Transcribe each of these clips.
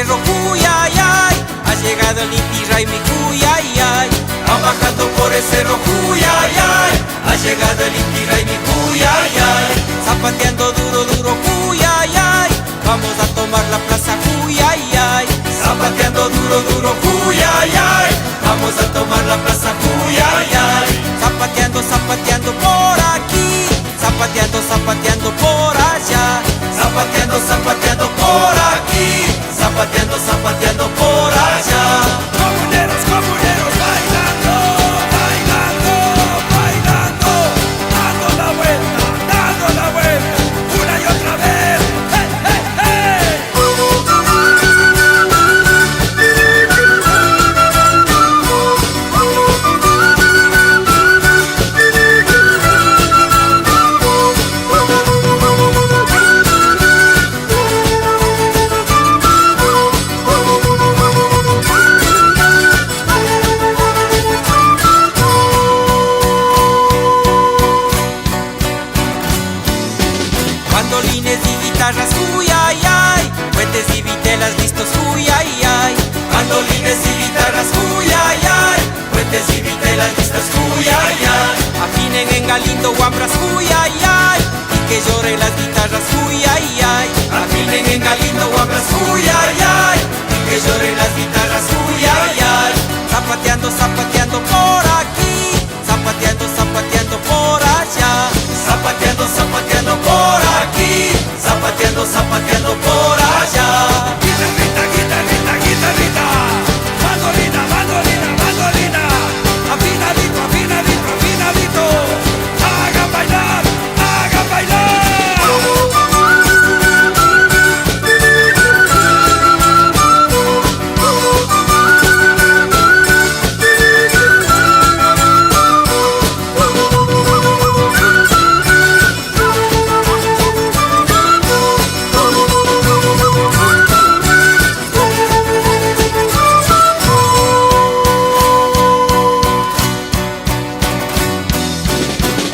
cerro, uy, ay, ay. Ha llegado el Inti Raymi, uy, ay, ay. Van bajando por el cerro, uy, ay, ay. Ha llegado el Inti Raymi, uy, ay, ay. Zapateando duro, duro, uy, ay, ay. Vamos a tomar la plaza, uy, ay, ay. Zapateando duro, duro, uy, ay, ay. Vamos a tomar la plaza, uy, ay, ay. Zapateando, zapateando por aquí. Zapateando, zapateando por allá. Zapateando, zapateando por aquí. Zapateando, zapateando por allá. Comuneros, comuneros, bailando, bailando, bailando. Dando la vuelta, una y otra vez. ¡Hey, hey, hey! Mandolines y guitarras, uy, ay, ay. Puentes y vitelas listos, uy, ay, ay. Mandolines y guitarras, uy, ay, ay. Puentes y vitelas listas, uy, ay, ay. Afinen en Galindo, guambras, uy, ay, ay. Y que lloren las guitarras, uy, ay, ay. Afinen en Galindo, guambras, uy, ay, ay. Y que lloren las guitarras, uy, ay, ay. Zapateando, zapateando por aquí. Zapateando, zapateando por allá. Zapateando, zapateando por aquí. Zapateando, zapateando por allá. Guitarrita, guitarrita, guitarrita. Mandolina, mandolina, mandolina. Afinadito, afinadito, afinadito. Hagan bailar, hagan bailar.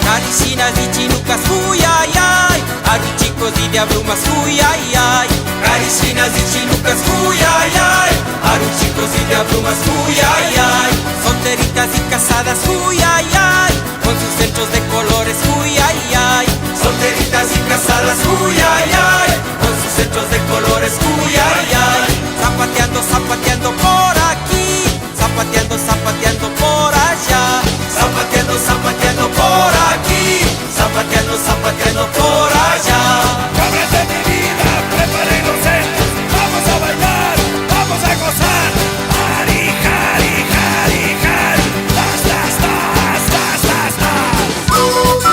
Caricinas y chinucas, uy, ay, ay. Aruchicos y diablumas, uy, ay, ay. Caricinas y chinucas, uy, ay, ay. Aruchicos y diablumas, uy, ay, ay. Solteritas y casadas, uy, ay, ay. Con sus centros de colores, uy, ay, ay. Solteritas y casadas, uy, ay, ay. Con sus centros de colores, uy, ay, ay. Zapateando, zapateando por aquí. Zapateando, zapateando por allá. Zapateando, zapateando por aquí. Zapateando, zapateando por allá. Cabras de mi vida, preparen los centros. Vamos a bailar, vamos a gozar. Hari, hari, hari, hari. Tas, tas, tas, tas, tas, tas.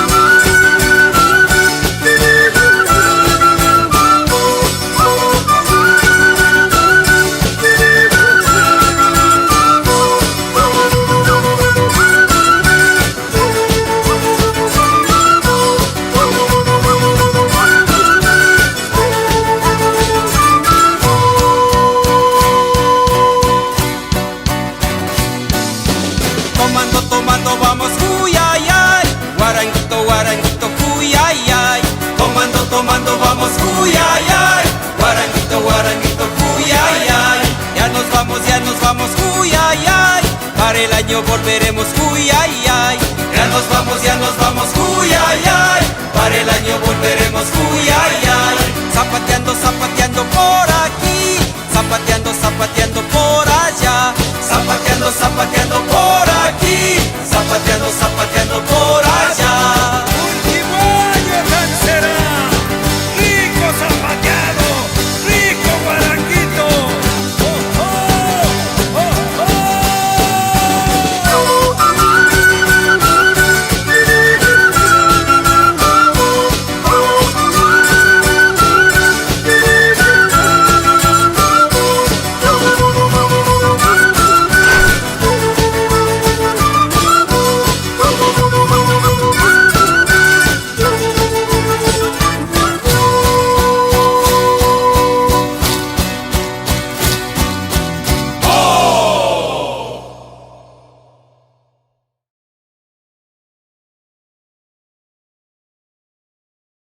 Tomando, tomando, vamos, uy, ay, ay. Guaranguito, guaranguito, uy, ay, ay. Tomando, tomando, vamos, uy, ay, ay. Guaranguito, guaranguito, uy, ay, ay. Ya nos vamos, uy, ay, ay. Para el año volveremos, uy, ay, ay. Ya nos vamos, uy, ay, ay. Para el año volveremos, uy, ay, ay. Zapateando, zapateando por